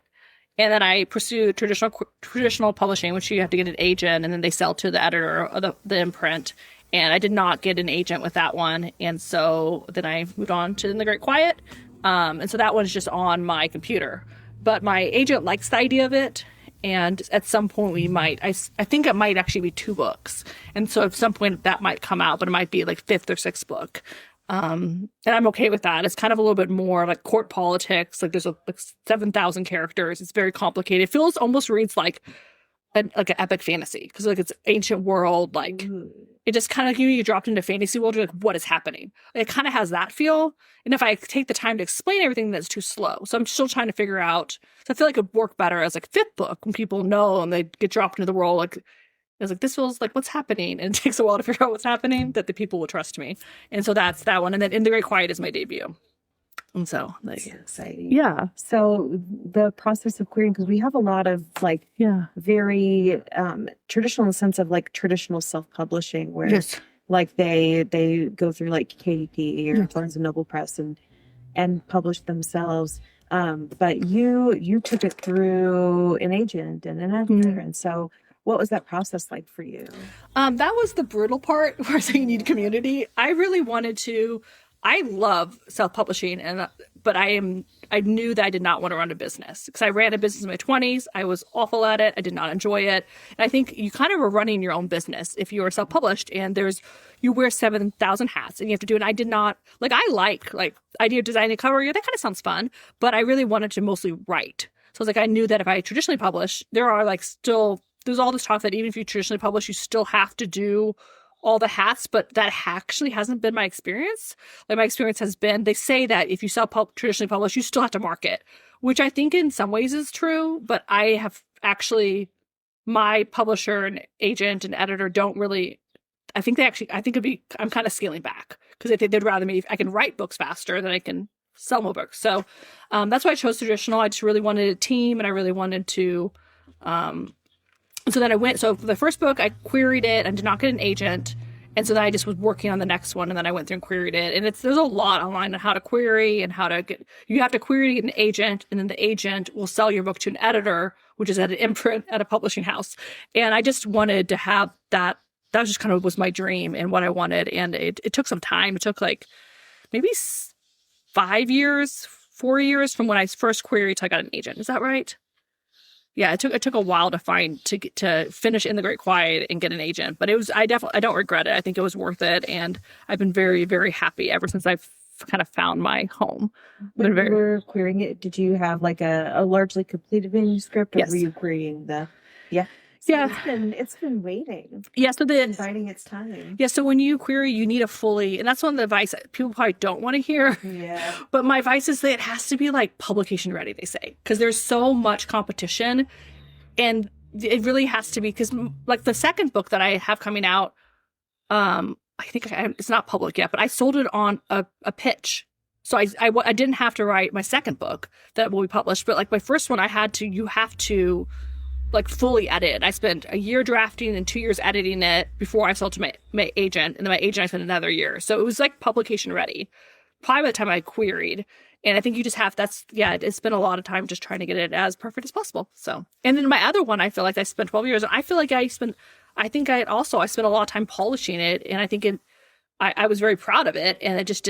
And then I pursued traditional publishing, which you have to get an agent, and then they sell to the editor of the imprint. And I did not get an agent with that one. And so then I moved on to In the Great Quiet. And so that one's just on my computer. But my agent likes the idea of it. And at some point we might, I think it might actually be 2 books. And so at some point that might come out, but it might be like 5th or 6th book. And I'm okay with that. It's kind of a little bit more like court politics. Like there's like 7,000 characters. It's very complicated. It feels almost reads like an epic fantasy because like it's ancient world. Like it just kind of you dropped into fantasy world. You're like, what is happening? It kind of has that feel. And if I take the time to explain everything, that's too slow. So I'm still trying to figure out. So I feel like it would work better as like 5th book when people know and they get dropped into the world. Like it's like, this feels like what's happening. And it takes a while to figure out what's happening that the people will trust me. And so that's that one. And then In the Great Quiet is my debut. And so like, That's exciting. yeah. So the process of querying, because we have a lot of like very traditional in the sense of like traditional self-publishing where like they go through like KDP or Barnes and Noble Press and publish themselves. But you took it through an agent and an editor. And so what was that process like for you? That was the brutal part where I say you need community. I really wanted to. I love self-publishing, but I knew that I did not want to run a business because I ran a business in my 20s. I was awful at it. I did not enjoy it. And I think you kind of are running your own business if you are self-published and you wear 7,000 hats and you have to do it. And I did not like idea of designing a cover. Yeah, that kind of sounds fun, but I really wanted to mostly write. So I was like, I knew that if I traditionally publish, there's all this talk that even if you traditionally publish, you still have to do all the hats, but that actually hasn't been my experience. Like my experience has been, they say that if you traditionally publish, you still have to market, which I think in some ways is true, but I have actually, my publisher and agent and editor don't really, I'm kind of scaling back because I think they'd rather me, if I can write books faster than I can sell more books. So that's why I chose traditional. I just really wanted a team and I really wanted to, so then so for the first book, I queried it and did not get an agent. And so then I just was working on the next one. And then I went through and queried it. And there's a lot online on how to query and you have to query to get an agent. And then the agent will sell your book to an editor, which is at an imprint at a publishing house. And I just wanted to have that. That was just kind of was my dream and what I wanted. And it took some time. It took like maybe 4 years from when I first queried till I got an agent. Is that right? Yeah, it took a while to finish In the Great Quiet and get an agent, but I don't regret it. I think it was worth it, and I've been very, very happy ever since I've kind of found my home. When you were querying it, did you have like a largely completed manuscript, or were you querying the? Yeah. So it's been waiting. Yeah, so it's biding its time. Yeah, so when you query, you need and that's one of the advice that people probably don't want to hear. Yeah. But my advice is that it has to be like publication ready, they say, because there's so much competition, and it really has to be because like the second book that I have coming out, I think it's not public yet, but I sold it on a pitch. So I didn't have to write my second book that will be published, but like my first one, you have to like fully edit. I spent a year drafting and 2 years editing it before I sold to my agent. And then my agent, I spent another year. So it was like publication ready. Probably by the time I queried. And I think you just it's been a lot of time just trying to get it as perfect as possible. So, and then my other one, I feel like I spent 12 years. And I feel like I spent a lot of time polishing it. And I think I was very proud of it, and it just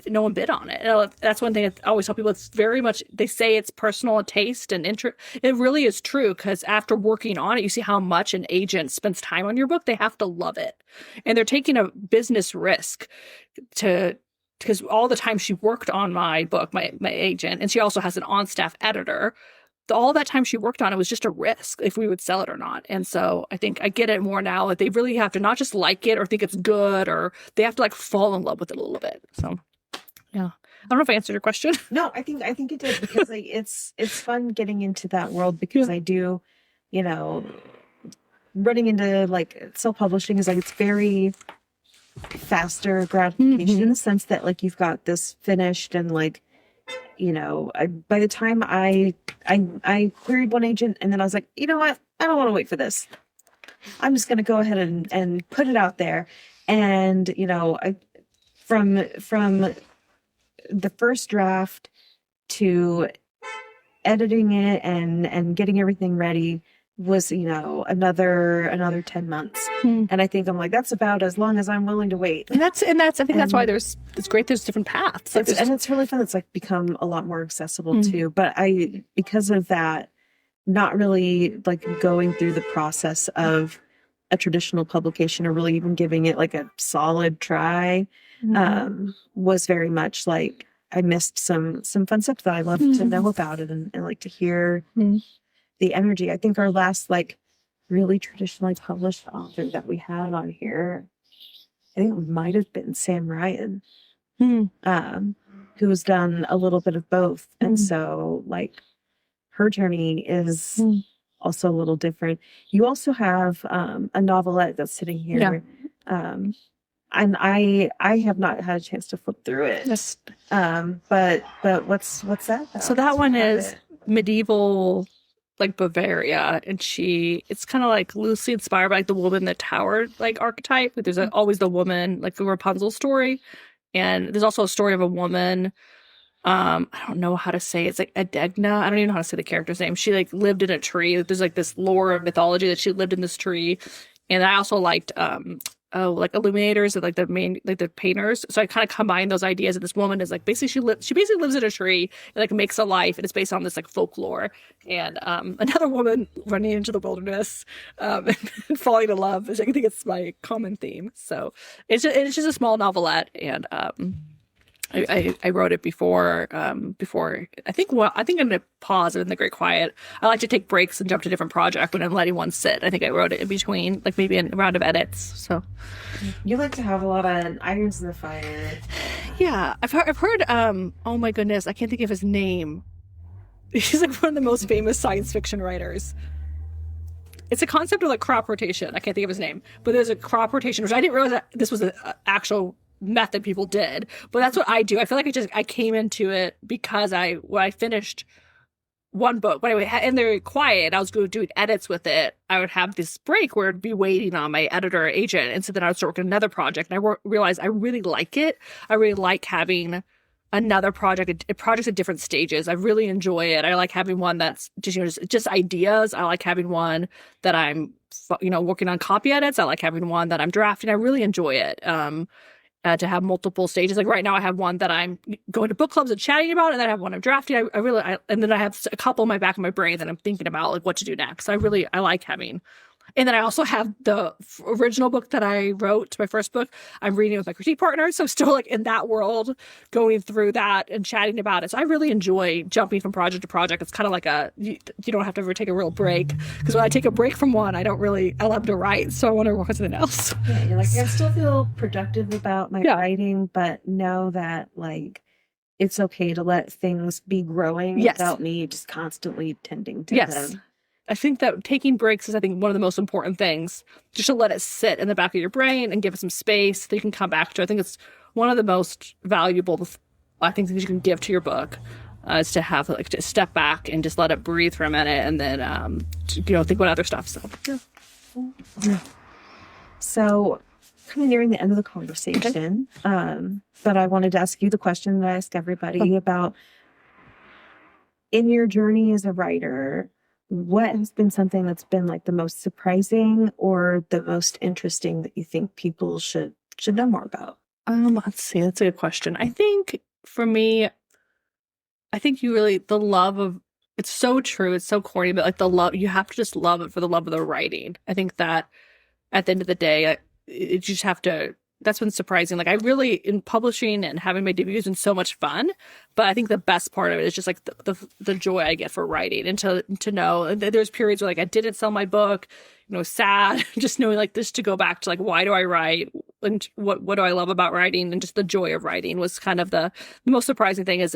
no one bid on it. And that's one thing I always tell people. It's very much, they say it's personal taste and interest. It really is true, because after working on it, you see how much an agent spends time on your book. They have to love it. And they're taking a business risk because all the time she worked on my book, my agent, and she also has an on-staff editor, all that time she worked on it was just a risk if we would sell it or not. And so I think I get it more now that they really have to not just like it or think it's good, or they have to like fall in love with it a little bit. So yeah, I don't know if I answered your question. No, I think it did, because like, it's fun getting into that world, because I do, running into like self-publishing is like, it's very faster gratification in the sense that like you've got this finished, and like, by the time I queried one agent, and then I was like, you know what? I don't want to wait for this. I'm just going to go ahead and put it out there. And, from the first draft to editing it and getting everything ready was, another 10 months. And I think I'm like, that's about as long as I'm willing to wait. And that's I think that's why it's great there's different paths. And it's really fun. It's like become a lot more accessible too. But because of that, not really like going through the process of a traditional publication or really even giving it like a solid try, was very much like I missed some fun stuff that I love to know about it and like to hear the energy. I think our last like really traditionally published author that we had on here, I think it might have been Sam Ryan, who has done a little bit of both. And so like her journey is also a little different. You also have a novelette that's sitting here. And I have not had a chance to flip through it. Yes. But what's that about? So that one is medieval, like Bavaria, and it's kind of like loosely inspired by like the woman in the tower like archetype. There's always the woman, like the Rapunzel story, and there's also a story of a woman. I don't know how to say it. It's like Edegna. I don't even know how to say the character's name. She like lived in a tree. There's like this lore of mythology that she lived in this tree, and I also liked like illuminators and like the painters. So I kind of combine those ideas. And this woman is like she basically lives in a tree and like makes a life, and it's based on this like folklore. And another woman running into the wilderness and falling in love. I think it's my common theme. So it's just a small novelette, and I wrote it before I think I'm gonna pause in the Great Quiet. I like to take breaks and jump to a different project when I'm letting one sit. I think I wrote it in between, like maybe a round of edits. So you like to have a lot of irons in the fire. Yeah, I've heard oh my goodness, I can't think of his name. He's like one of the most famous science fiction writers. It's a concept of like crop rotation. I can't think of his name, but there's a crop rotation, which I didn't realize that this was an actual method people did, but that's what I do. I feel like I came into it because when I finished one book, when I in there quiet, I was going to do edits with it. I would have this break where I'd be waiting on my editor or agent, and so then I would start working on another project, and I realized I really like it. I really like having another projects at different stages. I really enjoy it. I like having one that's just ideas. I like having one that I'm working on copy edits. I like having one that I'm drafting. I really enjoy it. To have multiple stages. Like right now I have one that I'm going to book clubs and chatting about, and then I have one I'm drafting. And then I have a couple in my back of my brain that I'm thinking about like what to do next. I like having. And then I also have the original book that I wrote, my first book. I'm reading it with my critique partner. So I'm still like in that world, going through that and chatting about it. So I really enjoy jumping from project to project. It's kind of like you don't have to ever take a real break. Because when I take a break from one, I love to write. So I want to work on something else. Yeah, you're like, I still feel productive about my writing, but know that like it's okay to let things be growing without me just constantly tending to them. I think that taking breaks is, one of the most important things, just to let it sit in the back of your brain and give it some space that you can come back to. I think it's one of the most valuable, things you can give to your book, is to have to step back and just let it breathe for a minute, and then think about other stuff. So yeah. So kind of nearing the end of the conversation, but I wanted to ask you the question that I ask everybody about in your journey as a writer. What has been something that's been like the most surprising or the most interesting that you think people should know more about? Let's see. That's a good question. I think for me, the love of, it's so true. It's so corny, but like the love, you have to just love it for the love of the writing. I think that at the end of the day, you just have to, that's been surprising. Like I really, in publishing and having my debut has been so much fun, but I think the best part of it is just like the joy I get for writing, and to know there's periods where like I didn't sell my book, sad, just knowing like this, to go back to like, why do I write and what do I love about writing, and just the joy of writing was kind of the most surprising thing. Is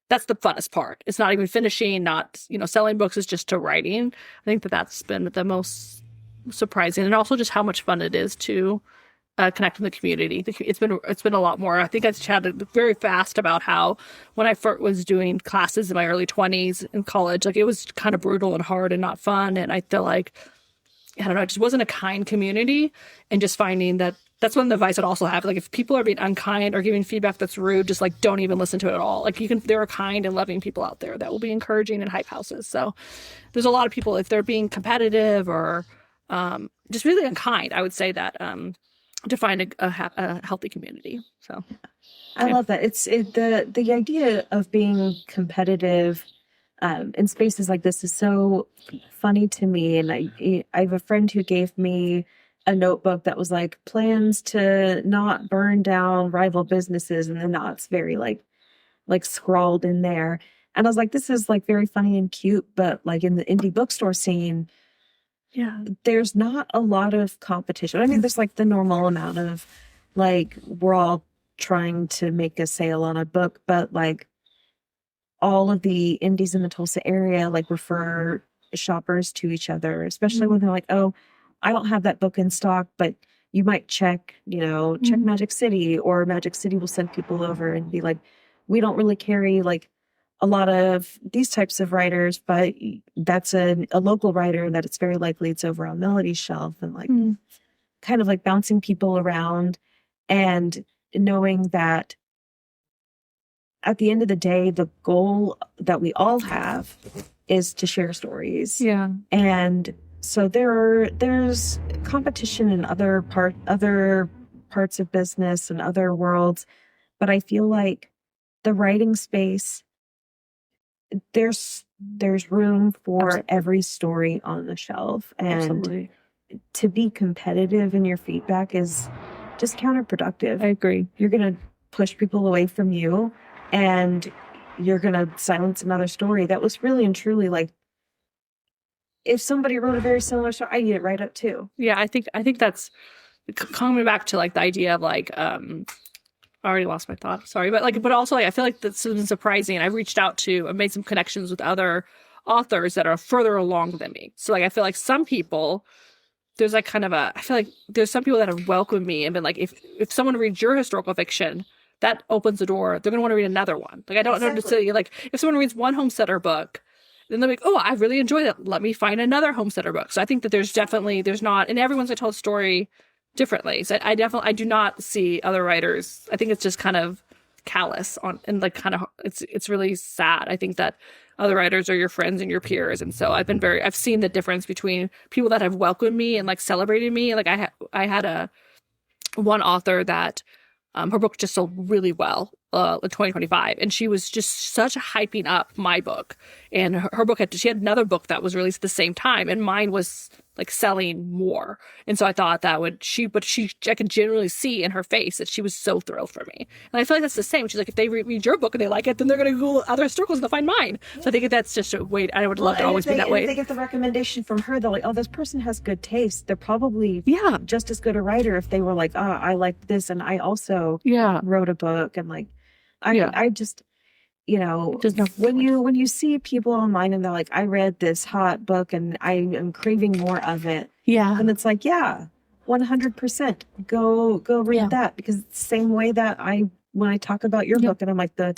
that's the funnest part. It's not even finishing, not, selling books, is just to writing. I think that's been the most surprising, and also just how much fun it is to connect with the community. It's been a lot more. I think I chatted very fast about how when I first was doing classes in my early 20s in college, like it was kind of brutal and hard and not fun. And I feel like I don't know, it just wasn't a kind community. And just finding that that's one advice I'd also have. Like, if people are being unkind or giving feedback that's rude, just like don't even listen to it at all. Like, there are kind and loving people out there that will be encouraging in hype houses. So there's a lot of people, if they're being competitive or just really unkind, I would say that to find a healthy community. So I love that. The idea of being competitive in spaces like this is so funny to me. And I have a friend who gave me a notebook that was like plans to not burn down rival businesses, and the knots very like scrawled in there. And I was like, this is like very funny and cute, but like in the indie bookstore scene, yeah, there's not a lot of competition. I mean, there's like the normal amount of like we're all trying to make a sale on a book, but like all of the indies in the Tulsa area like refer shoppers to each other, especially when they're like, oh, I don't have that book in stock, but you might check Magic City, or Magic City will send people over and be like, we don't really carry like a lot of these types of writers, but that's a local writer that it's very likely it's over on Melody's shelf, and like kind of like bouncing people around and knowing that at the end of the day, the goal that we all have is to share stories. yeah, And so there's competition in other parts of business and other worlds, but I feel like the writing space, there's room for Absolutely. every story on the shelf, and absolutely. to be competitive in your feedback is just counterproductive. I agree. You're gonna push people away from you, and you're gonna silence another story that was really and truly like, if somebody wrote a very similar story, I'd eat it right up too. Yeah, I think that's coming back to like the idea of like I already lost my thought. Sorry, but also like I feel like that's been surprising. I've reached out to, I've made some connections with other authors that are further along than me. So like I feel like some people, there's like kind of I feel like there's some people that have welcomed me and been like, if someone reads your historical fiction, that opens the door. They're gonna want to read another one. Like I don't know to say, like if someone reads one homesteader book, then they're like, oh, I really enjoyed it. Let me find another homesteader book. So I think that there's not, and everyone's gonna tell a story differently. So I do not see other writers. I think it's just kind of callous on, and like kind of, it's really sad. I think that other writers are your friends and your peers. And so I've seen the difference between people that have welcomed me and like celebrated me. Like I had one author that, her book just sold really well in 2025, and she was just such hyping up my book, and her book she had another book that was released at the same time, and mine was like selling more. And so I thought that I could generally see in her face that she was so thrilled for me. And I feel like that's the same. She's like, if they read your book and they like it, then they're going to Google other historicals and they'll find mine. So I think that's just a way. I would love to always be that way. If they get the recommendation from her, they're like, oh, this person has good taste. They're probably Yeah. just as good a writer if they were like, I liked this, and I also wrote a book, and like, I just, when you see people online and they're like, I read this hot book and I am craving more of it. Yeah. And it's like, 100%. Go read that, because it's the same way that when I talk about your book, and I'm like, the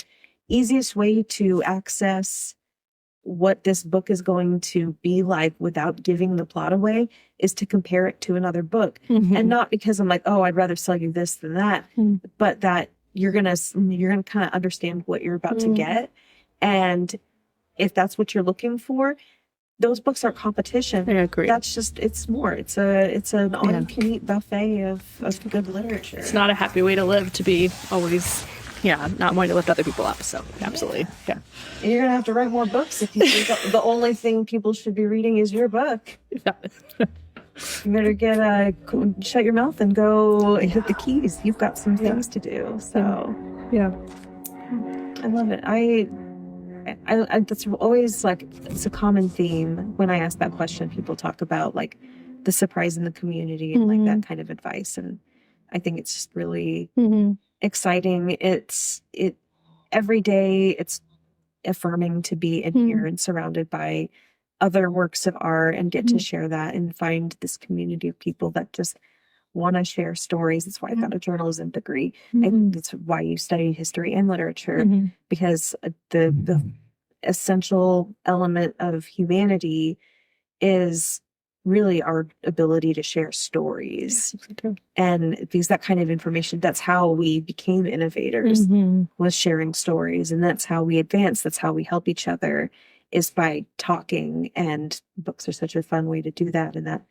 easiest way to access what this book is going to be like without giving the plot away is to compare it to another book. And not because I'm like, oh, I'd rather sell you this than that, but that you're gonna kind of understand what you're about to get. And if that's what you're looking for, those books aren't competition. I agree. That's just, it's more. It's an all-you-can-eat buffet of good literature. It's not a happy way to live, to be always, not wanting to lift other people up. So absolutely. Yeah. And you're going to have to write more books if you think the only thing people should be reading is your book. You better shut your mouth and go hit the keys. You've got some things to do. So I love it. I that's always like, it's a common theme when I ask that question. People talk about like the surprise in the community and like that kind of advice. And I think it's just really exciting. Every day it's affirming to be in here and surrounded by other works of art and get to share that and find this community of people that just want to share stories. That's why I got a journalism degree. And that's why you study history and literature, because the essential element of humanity is really our ability to share stories. And because that kind of information, that's how we became innovators, was sharing stories. And that's how we advance. That's how we help each other, is by talking. And books are such a fun way to do that. And that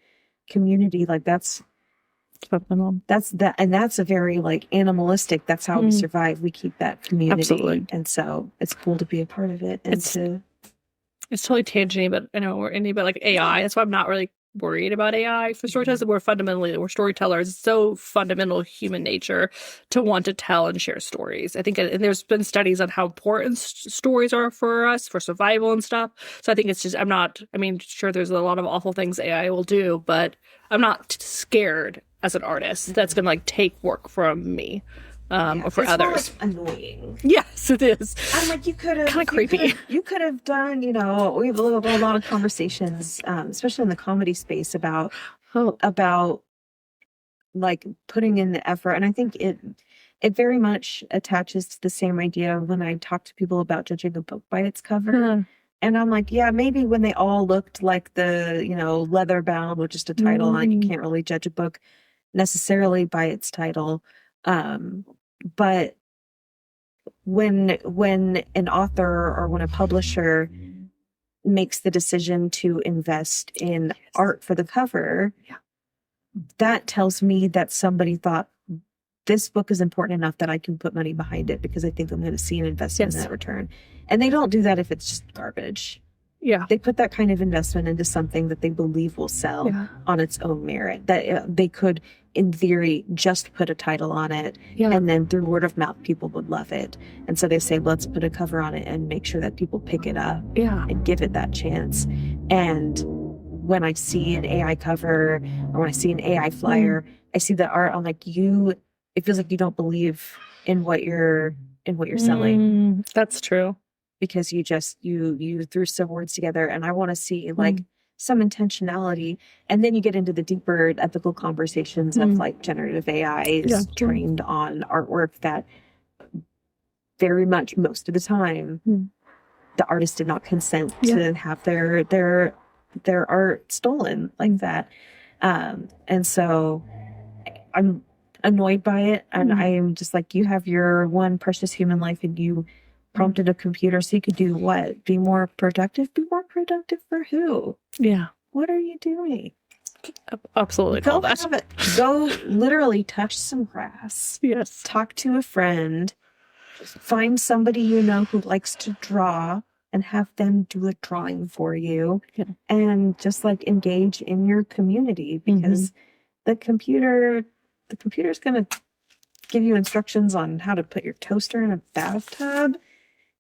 community, like that's that. And that's a very like animalistic, that's how we survive. We keep that community. Absolutely. And so it's cool to be a part of it. And it's totally tangenty, but I know we're indie, but like AI, that's why I'm not really worried about AI for storytellers. We're storytellers. It's so fundamental human nature to want to tell and share stories. I think, and there's been studies on how important stories are for us, for survival and stuff. So I think it's just, sure, there's a lot of awful things AI will do, but I'm not scared as an artist that's going to like take work from me. Or for others. More, like, annoying. Yes, it is. I'm like, you could have kind of creepy. You could have done, we have a lot of conversations, especially in the comedy space about like putting in the effort. And I think it very much attaches to the same idea when I talk to people about judging a book by its cover. And I'm like, yeah, maybe when they all looked like the, leather bound with just a title on, you can't really judge a book necessarily by its title. But when an author or when a publisher makes the decision to invest in art for the cover, that tells me that somebody thought this book is important enough that I can put money behind it because I think I'm going to see an investment in that return. And they don't do that if it's just garbage. Yeah. They put that kind of investment into something that they believe will sell on its own merit, that they could, in theory, just put a title on it. And then through word of mouth, people would love it. And so they say, let's put a cover on it and make sure that people pick it up and give it that chance. And when I see an AI cover or when I see an AI flyer, I see the art, I'm like, it feels like you don't believe in what you're selling. That's true. Because you threw some words together, and I want to see like some intentionality. And then you get into the deeper ethical conversations of like generative AI is trained on artwork that very much most of the time the artist did not consent to have their art stolen like that. And so I'm annoyed by it, and I am just like, you have your one precious human life and you prompted a computer so you could do what? Be more productive? Be more productive for who? Yeah. What are you doing? Absolutely. Go literally touch some grass. Yes. Talk to a friend. Find somebody who likes to draw and have them do a drawing for you. And just like engage in your community, because the computer's going to give you instructions on how to put your toaster in a bathtub.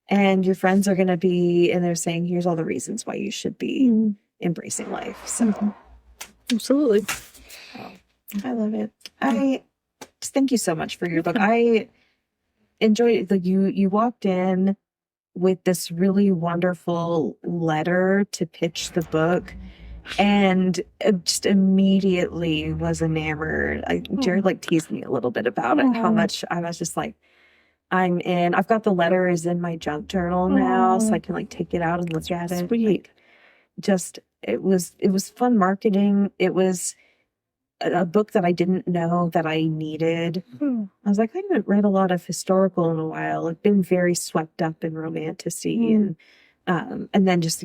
And your friends are going to be, and they're saying, here's all the reasons why you should be embracing life. So, absolutely. Oh, I love it. I just thank you so much for your book. I enjoyed it. You walked in with this really wonderful letter to pitch the book, and just immediately was enamored. Jared teased me a little bit about it, how much I was just like, I'm in. I've got the letters in my junk journal now, so I can take it out and look at it. Sweet. It was fun marketing. It was a book that I didn't know that I needed. I was like, I haven't read a lot of historical in a while. I've been very swept up in romantasy and then just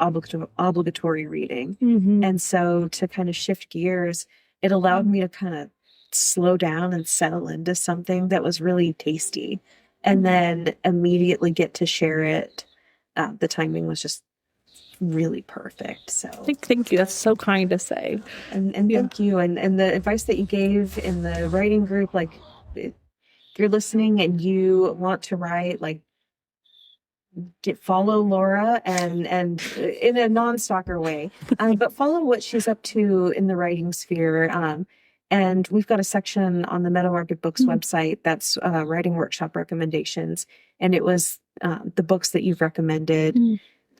obligatory reading. And so to kind of shift gears, it allowed me to kind of slow down and settle into something that was really tasty, and then immediately get to share it. The timing was just really perfect. So thank you. That's so kind to say. And thank you. And the advice that you gave in the writing group, if you're listening and you want to write, follow Laura and in a non-stalker way, but follow what she's up to in the writing sphere. And we've got a section on the Meta Market Books website that's writing workshop recommendations. And it was the books that you've recommended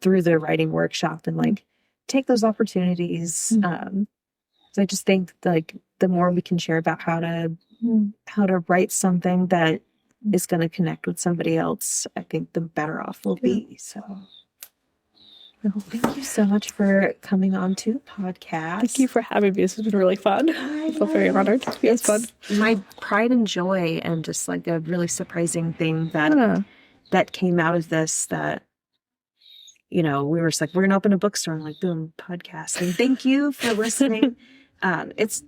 through the writing workshop, and take those opportunities. So I just think the more we can share about how to write something that is going to connect with somebody else, I think the better off we'll be. So Thank you so much for coming on to the podcast. Thank you for having me. This has been really fun. I feel very honored. It's fun. My pride and joy, and just like a really surprising thing that came out of this, that, you know, we were just like, we're going to open a bookstore, and like, boom, podcast. And thank you for listening. It's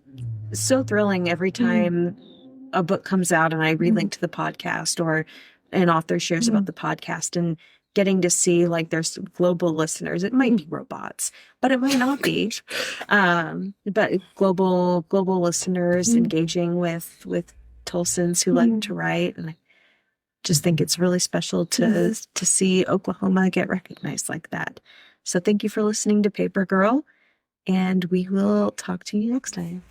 so thrilling every time a book comes out and I relink to the podcast, or an author shares about the podcast, and getting to see like there's global listeners. It might be robots, but it might not be. But global listeners engaging with Tulsans who like to write. And I just think it's really special to see Oklahoma get recognized like that. So thank you for listening to Paper Girl, and we will talk to you next time.